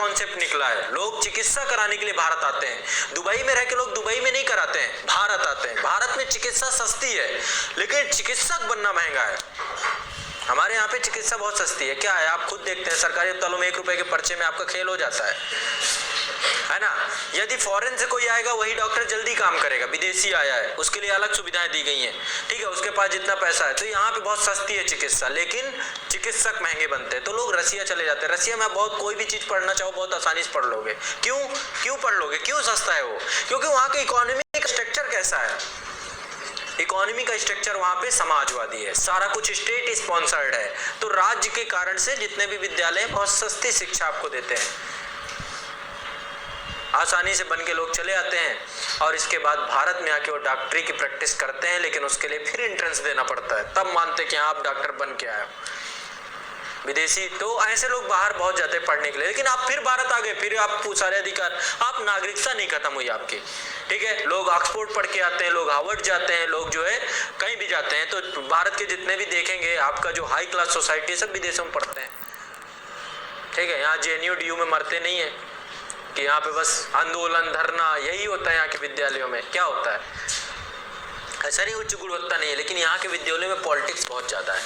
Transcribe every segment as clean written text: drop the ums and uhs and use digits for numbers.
Concept निकला है। लोग चिकित्सा कराने के लिए भारत आते हैं। दुबई में रह के लोग दुबई में नहीं कराते हैं, भारत आते हैं। भारत में चिकित्सा सस्ती है, लेकिन चिकित्सक बनना महंगा है। हमारे यहाँ पे चिकित्सा बहुत सस्ती है। क्या है, आप खुद देखते हैं, सरकारी अस्पतालों में 1 रुपए के पर्चे में आपका खेल हो जाता है ना। यदि फॉरेन से कोई आएगा वही डॉक्टर जल्दी काम करेगा, विदेशी आया है उसके लिए अलग सुविधाएं दी गई हैं, ठीक है, उसके पास जितना पैसा है। तो यहाँ पे बहुत सस्ती है चिकित्सा, लेकिन चिकित्सक महंगे बनते हैं, तो लोग रसिया चले जाते हैं। रसिया में आप बहुत कोई भी चीज पढ़ना चाहो बहुत आसानी से पढ़ लोगे। क्यों पढ़ लोगे, क्यों सस्ता है वो? क्योंकि वहाँ का इकोनॉमी का स्ट्रक्चर कैसा है, इकोनॉमी का स्ट्रक्चर वहां पे समाजवादी है, सारा कुछ स्टेट स्पॉन्सर्ड है। तो राज्य के कारण से जितने भी विद्यालय बहुत सस्ती शिक्षा आपको देते हैं, आसानी से बन के लोग चले आते हैं और इसके बाद भारत में आके वो डॉक्टरी की प्रैक्टिस करते हैं, लेकिन उसके लिए फिर एंट्रेंस देना पड़ता है, तब मानते कि आप डॉक्टर बन के आए हो। विदेशी तो ऐसे लोग बाहर बहुत जाते हैं पढ़ने के लिए, लेकिन आप फिर भारत आ गए, फिर आप सारे अधिकार, आप नागरिकता नहीं खत्म हुई आपकी, ठीक है। लोग ऑक्सफोर्ड पढ़ के आते हैं, लोग हार्वर्ड जाते हैं, लोग जो है कहीं भी जाते हैं। तो भारत के जितने भी देखेंगे आपका जो हाई क्लास सोसाइटी सब विदेशों में पढ़ते हैं, ठीक है। यहाँ JNU DU में मरते नहीं है कि यहाँ पे बस आंदोलन धरना यही होता है। यहाँ के विद्यालयों में क्या होता है, ऐसा नहीं उच्च गुणवत्ता नहीं है, लेकिन यहाँ के विद्यालयों में पॉलिटिक्स बहुत ज्यादा है,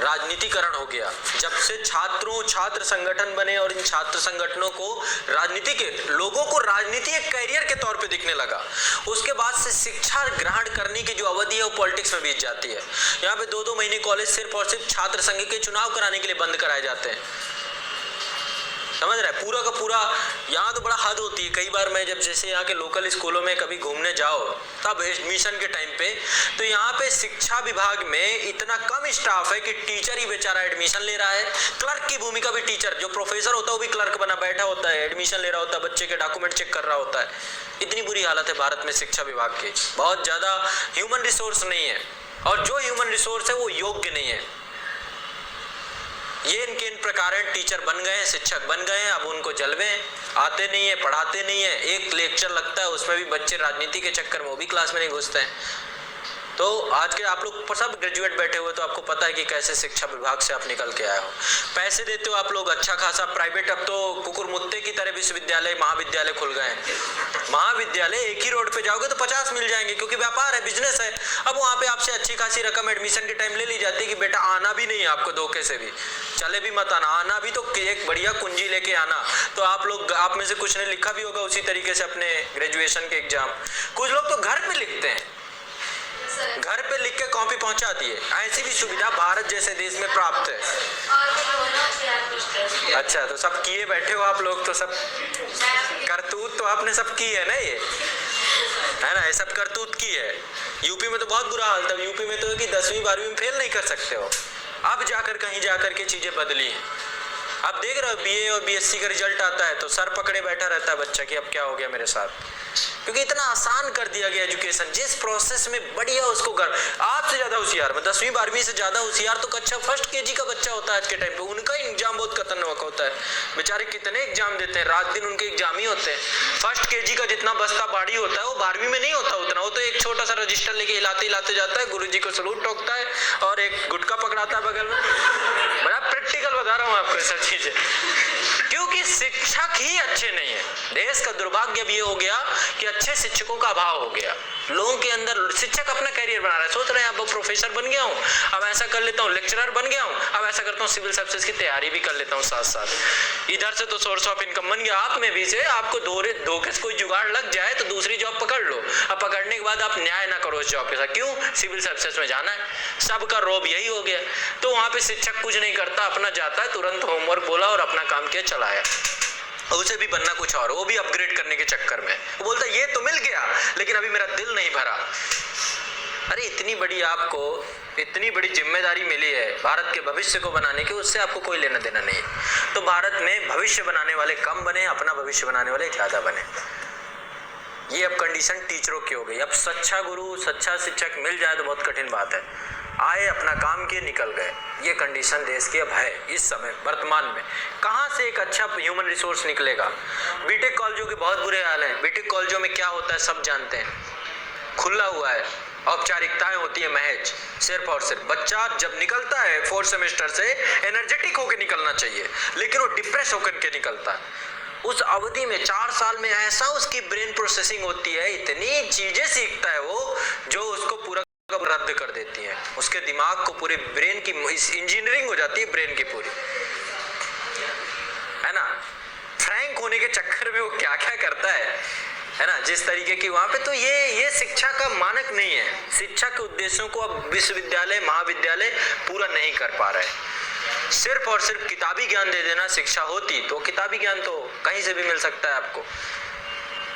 राजनीतिकरण हो गया। जब से छात्र संगठन बने और इन छात्र संगठनों को राजनीति के लोगों को राजनीति एक कैरियर के तौर पे दिखने लगा, उसके बाद से शिक्षा ग्रहण करने की जो अवधि है वो पॉलिटिक्स में बीत जाती है। यहाँ पे 2-2 महीने कॉलेज सिर्फ और सिर्फ छात्र संघ के चुनाव कराने के लिए बंद कराए जाते हैं, समझ रहे हैं, पूरा का पूरा। यहाँ तो बड़ा हद होती है। कई बार मैं जब जैसे यहाँ के लोकल स्कूलों में कभी घूमने जाओ तब एडमिशन के टाइम पे, तो यहाँ पे शिक्षा विभाग में इतना कम स्टाफ है कि टीचर ही बेचारा एडमिशन ले रहा है। क्लर्क की भूमिका भी टीचर, जो प्रोफेसर होता है वो भी क्लर्क बना बैठा होता है, एडमिशन ले रहा होता है, बच्चे के डॉक्यूमेंट चेक कर रहा होता है। इतनी बुरी हालत है भारत में शिक्षा विभाग की, बहुत ज्यादा ह्यूमन रिसोर्स नहीं है, और जो ह्यूमन रिसोर्स है वो योग्य नहीं है। ये इनके इन प्रकार टीचर बन गए हैं, शिक्षक बन गए हैं, अब उनको जलवे आते नहीं है, पढ़ाते नहीं है। एक लेक्चर लगता है उसमें भी बच्चे राजनीति के चक्कर में वो भी क्लास में नहीं घुसते हैं। तो आज के आप लोग सब ग्रेजुएट बैठे हुए, तो आपको पता है कि कैसे शिक्षा विभाग से आप निकल के आए हो। पैसे देते हो आप लोग अच्छा खासा प्राइवेट, अब तो कुकुर मुत्ते की तरह विश्वविद्यालय महाविद्यालय खुल गए हैं। महाविद्यालय एक ही रोड पे जाओगे तो 50 मिल जाएंगे, क्योंकि व्यापार है, बिजनेस है। अब वहाँ पे आपसे अच्छी खासी रकम एडमिशन के टाइम ले ली जाती है कि बेटा आना भी नहीं है आपको, धोखे से भी चले भी मत आना, आना भी तो एक बढ़िया कुंजी लेके आना। तो आप में से कुछ ने लिखा भी होगा उसी तरीके से अपने ग्रेजुएशन के एग्जाम। कुछ लोग तो घर पे लिखते हैं, घर पे लिख के कॉपी पहुंचा दिए। ऐसी भी सुविधा भारत जैसे देश में प्राप्त है। अच्छा, तो सब किए बैठे हो आप लोग, तो सब करतूत तो आपने सब की है ना, ये है ना, ये सब करतूत की है। यूपी में तो बहुत बुरा हाल था, यूपी में तो है कि 10वीं 12वीं में फेल नहीं कर सकते हो। अब जाकर कहीं जाकर के चीजें बदली हैं। अब देख रहे हो BA और BSc का रिजल्ट आता है तो सर पकड़े बैठा रहता है बच्चा कि अब क्या हो गया मेरे साथ, क्योंकि इतना आसान कर दिया गया एजुकेशन। जिस प्रोसेस में बढ़िया उसको आपसे ज्यादा होशियार, 10वीं 12वीं से ज्यादा होशियार तो कक्षा फर्स्ट KG का बच्चा होता है आज के टाइम पे। उनका एग्जाम बहुत खतरनाक होता है, बेचारे कितने एग्जाम देते हैं, रात दिन उनके एग्जाम ही होते हैं। फर्स्ट KG का जितना बस्ता बाड़ी होता है वो 12वीं में नहीं होता उतना, वो तो एक छोटा सा रजिस्टर लेके हिलाते हिलाते जाता है, गुरुजी को सलूट ठोकता है और एक गुटका पकड़ाता है बगल में। बड़ा प्रैक्टिकल बता रहा हूँ आपको सब चीजें, क्योंकि शिक्षक ही अच्छे नहीं है। देश का दुर्भाग्य भी ये हो गया कि अच्छे शिक्षकों का अभाव हो गया। लोगों के अंदर शिक्षक अपना कैरियर बना रहा है, सोच रहे हैं अब प्रोफेसर बन गया हूँ, अब ऐसा कर लेता हूँ, लेक्चरर बन गया हूँ, अब ऐसा करता हूँ सिविल सर्विसेज की तैयारी भी कर लेता हूँ साथ साथ। इधर से तो सोर्स ऑफ इनकम बन गया। आप में भी से आपको धोखे से कोई जुगाड़ लग जाए तो दूसरी जॉब पकड़ लो। अब पकड़ने के बाद आप न्याय ना करो उस जॉब के साथ, क्यों? सिविल सर्विसेज में जाना है, सबका रोब यही हो गया। तो वहां पे शिक्षक कुछ नहीं करता, अपना जाता है, तुरंत होमवर्क बोला और अपना काम किया, चलाया। उसे भी बनना कुछ और, वो भी अपग्रेड करने के चक्कर में वो बोलता ये तो मिल गया लेकिन अभी मेरा दिल नहीं भरा। अरे इतनी बड़ी जिम्मेदारी मिली है भारत के भविष्य को बनाने की, उससे आपको कोई लेना देना नहीं है। तो भारत में भविष्य बनाने वाले कम बने, अपना भविष्य बनाने वाले ज्यादा बने। ये अब कंडीशन टीचरों की हो गई। अब सच्चा गुरु सच्चा शिक्षक मिल जाए तो बहुत कठिन बात है। आए अपना काम किए निकल गए, ये कंडीशन देश की अब है इस समय वर्तमान में। कहाँ से एक अच्छा ह्यूमन रिसोर्स निकलेगा? बीटेक कॉलेजों के बहुत बुरे हाल हैं। बीटेक कॉलेजों में क्या होता है सब जानते हैं, खुला हुआ है, औपचारिकताएं होती है महज, सिर्फ और सिर्फ। बच्चा जब निकलता है 4th सेमेस्टर से एनर्जेटिक होकर निकलना चाहिए, लेकिन वो डिप्रेस होकर के निकलता है। उस अवधि में 4 साल में ऐसा उसकी ब्रेन प्रोसेसिंग होती है, इतनी चीजें सीखता है वो जो उसको पूरा रद्द कर देती है। उसके दिमाग को पूरे ब्रेन की इंजीनियरिंग हो जाती है, ब्रेन की पूरी, है ना। फ्रैंक होने के चक्कर में वो क्या क्या करता है ना, जिस तरीके की वहां पे। तो ये शिक्षा का मानक नहीं है। शिक्षा के उद्देश्यों को अब विश्वविद्यालय महाविद्यालय पूरा नहीं कर पा रहे। सिर्फ और सिर्फ किताबी ज्ञान दे देना शिक्षा होती तो किताबी ज्ञान तो कहीं से भी मिल सकता है आपको।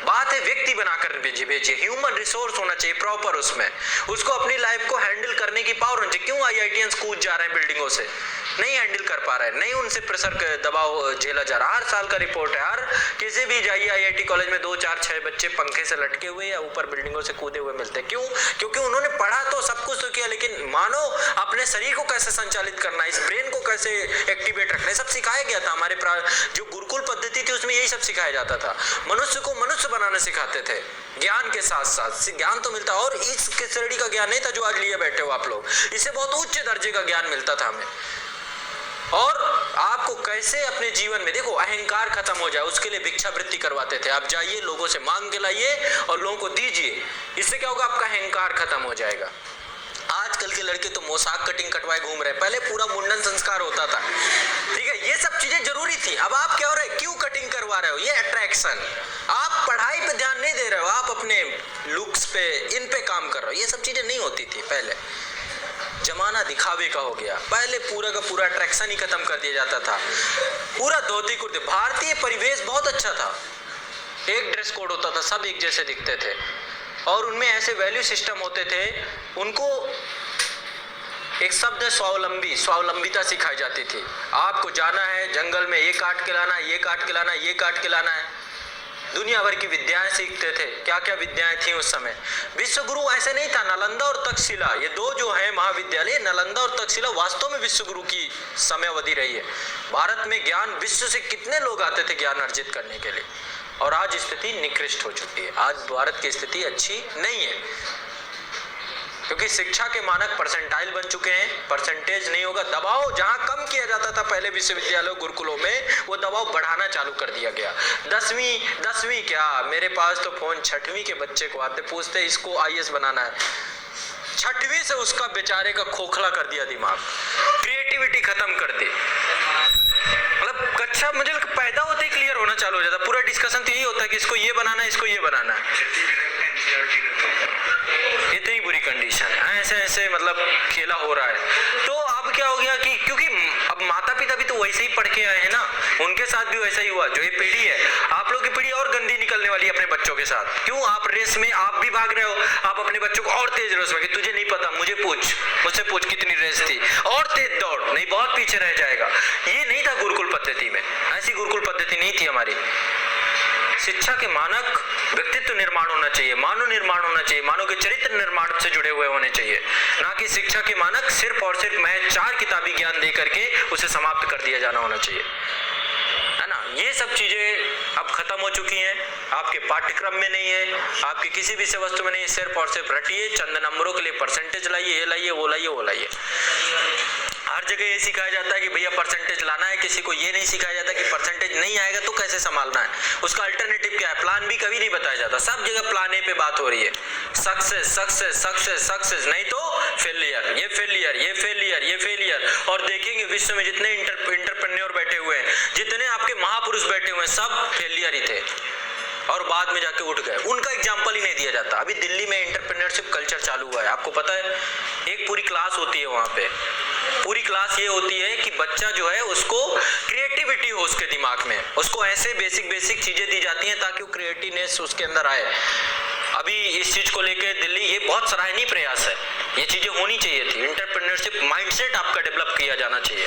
बात है व्यक्ति बनाकर भेजिए, ह्यूमन रिसोर्स होना चाहिए प्रॉपर, उसमें उसको अपनी लाइफ को हैंडल करने की पावर होनी चाहिए। क्यों IITians कूद जा रहे हैं बिल्डिंगों से, नहीं हैंडल कर पा रहे हैं, नहीं उनसे प्रेशर दबाव झेला जा रहा। हर साल का रिपोर्ट है, हर किसी भी जाइए IIT कॉलेज में 2 4 6 बच्चे पंखे से लटके हुए या ऊपर बिल्डिंगों से कूदे हुए मिलते हैं। क्यों? क्योंकि उन्होंने पढ़ा तो सब कुछ तो किया, लेकिन मानो अपने शरीर को कैसे संचालित करना है, इस ब्रेन को कैसे एक्टिवेट रखना है, सब सिखाया गया था। हमारे जो गुरुकुल पद्धति थी उसमें यही सब सिखाया जाता था। मनुष्य को मनुष्य बनाना सिखाते थे, ज्ञान के साथ साथ ज्ञान तो मिलता। और इस श्रेणी का ज्ञान नहीं था जो आज लिए बैठे हो आप लोग, इससे बहुत उच्च दर्जे का ज्ञान मिलता था हमें। और आपको कैसे अपने जीवन में देखो अहंकार खत्म हो जाए, उसके लिए भिक्षावृत्ति करवाते थे। आप जाइए लोगों से मांग के लाइए और लोगों को दीजिए, इससे क्या होगा, आपका अहंकार खत्म हो जाएगा। आजकल के लड़के तो मोसाक कटिंग कटवाए घूम रहे हैं, पहले पूरा मुंडन संस्कार होता था, ठीक है। ये सब चीजें जरूरी थी। अब आप क्या हो रहे हैं, क्यों कटिंग करवा रहे हो, ये अट्रैक्शन। आप पढ़ाई पे ध्यान नहीं दे रहे हो, आप अपने लुक्स पे इन पे काम कर रहे हो। ये सब चीजें नहीं होती थी पहले, जमाना दिखावे का हो गया। पहले पूरा का पूरा अट्रैक्शन ही खत्म कर दिया जाता था, पूरा धोती कुर्ते। भारतीय परिवेश बहुत अच्छा था, एक ड्रेस कोड होता था, सब एक जैसे दिखते थे और उनमें ऐसे वैल्यू सिस्टम होते थे। उनको एक शब्द है स्वावलंबी, स्वावलंबिता सिखाई जाती थी। आपको जाना है जंगल में, ये काट के लाना है, ये काट के लाना है, ये काट के लाना है। दुनिया भर की विद्याएं सीखते थे। क्या क्या विद्याएं थी उस समय। विश्वगुरु ऐसे नहीं था, नालंदा और तक्षशिला ये दो जो है महाविद्यालय, नालंदा और तक्षशिला वास्तव में विश्वगुरु की समयावधि रही है। भारत में ज्ञान, विश्व से कितने लोग आते थे ज्ञान अर्जित करने के लिए, और आज स्थिति निकृष्ट हो चुकी है। आज भारत की स्थिति अच्छी नहीं है, क्योंकि शिक्षा के मानक परसेंटाइल बन चुके हैं, परसेंटेज नहीं होगा। दबाव जहां कम किया जाता था पहले विश्वविद्यालयों गुरुकुलों में, वो दबाव बढ़ाना चालू कर दिया गया। 10वीं क्या, मेरे पास तो फोन 6वीं के बच्चे को आते, पूछते इसको IAS बनाना है। 6वीं से उसका बेचारे का खोखला कर दिया दिमाग, क्रिएटिविटी खत्म कर दी। मतलब कक्षा मुझे पैदा होते ही क्लियर होना चालू हो जाता। पूरा डिस्कशन तो यही होता है कि इसको ये बनाना है, इसको ये बनाना है। इतनी बुरी कंडीशन है, ऐसे ऐसे मतलब खेला हो रहा है। तो अब क्या हो गया कि क्योंकि अब माता पिता भी तो वैसे ही पढ़ के आए हैं ना, उनके साथ भी वैसा ही हुआ। जो ये पीढ़ी है, आप लोग की पीढ़ी और गंदी निकलने वाली है अपने बच्चों के साथ। क्यों? आप रेस में आप भी भाग रहे हो, आप अपने बच्चों को और तेज रेस में, कि तुझे नहीं पता, मुझसे पूछ कितनी रेस थी, और तेज दौड़, नहीं बहुत पीछे रह जाएगा। ये नहीं था गुरुकुल पद्धति में, ऐसी गुरुकुल पद्धति नहीं थी हमारी। शिक्षा के मानक व्यक्तित्व निर्माण होना चाहिए, मानव निर्माण होना चाहिए, मानव के चरित्र निर्माण से जुड़े हुए होने चाहिए, ना कि शिक्षा के मानक सिर्फ और सिर्फ महज 4 किताबी ज्ञान दे करके उसे समाप्त कर दिया जाना होना चाहिए, है ना। ये सब चीजें अब खत्म हो चुकी हैं, आपके पाठ्यक्रम में नहीं है, आपकी किसी भी विषय वस्तु में नहीं है। सिर्फ और सिर्फ रटिए, चंद नंबरों के लिए परसेंटेज लाइए, ये लाइए, वो लाइए, वो लाइए। हर जगह ये सिखाया जाता है कि भैया परसेंटेज लाना है, किसी को ये नहीं सिखाया जाता कि परसेंटेज नहीं आएगा तो कैसे संभालना है, उसका अल्टरनेटिव क्या है। प्लान बी कभी नहीं बताया जाता, सब जगह प्लान ए पे बात हो रही है। सक्सेस सक्सेस सक्सेस सक्सेस, नहीं तो फेलियर, ये फेलियर, ये फेलियर, ये फेलियर। और देखेंगे विश्व में जितने इंटरप्रेन्योर बैठे हुए हैं, जितने आपके महापुरुष बैठे हुए हैं, सब फेलियर ही थे और बाद में जाके उठ गए। उनका एग्जाम्पल ही नहीं दिया जाता। अभी दिल्ली में एंटरप्रेन्योरशिप कल्चर चालू हुआ है, आपको पता है। एक पूरी क्लास होती है वहाँ पे, पूरी क्लास ये होती है कि बच्चा जो है उसको क्रिएटिविटी हो उसके दिमाग में, उसको ऐसे बेसिक चीजें दी जाती हैं ताकि वो क्रिएटिवनेस उसके अंदर आए। अभी इस चीज को लेकर दिल्ली, ये बहुत सराहनीय प्रयास है, ये चीजें होनी चाहिए थी। एंटरप्रेन्योरशिप माइंडसेट आपका डेवलप किया जाना चाहिए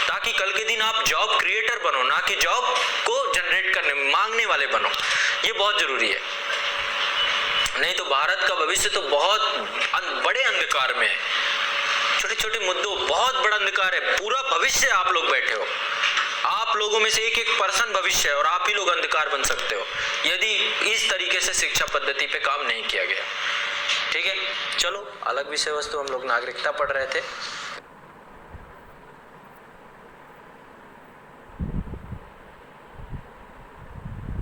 ताकि कल के दिन आप जॉब क्रिएटर बनो, ना कि जॉब को जनरेट करने मांगने वाले बनो। ये बहुत जरूरी है, नहीं तो भारत का भविष्य तो बहुत बड़े अंधकार में है। छोटे छोटे मुद्दों, बहुत बड़ा अंधकार है। पूरा भविष्य आप लोग बैठे हो, आप लोगों में से एक पर्सन भविष्य है और आप ही लोग अंधकार बन सकते हो यदि इस तरीके से शिक्षा पद्धति पे काम नहीं किया गया। ठीक है, चलो अलग विषय वस्तु, हम लोग नागरिकता पढ़ रहे थे।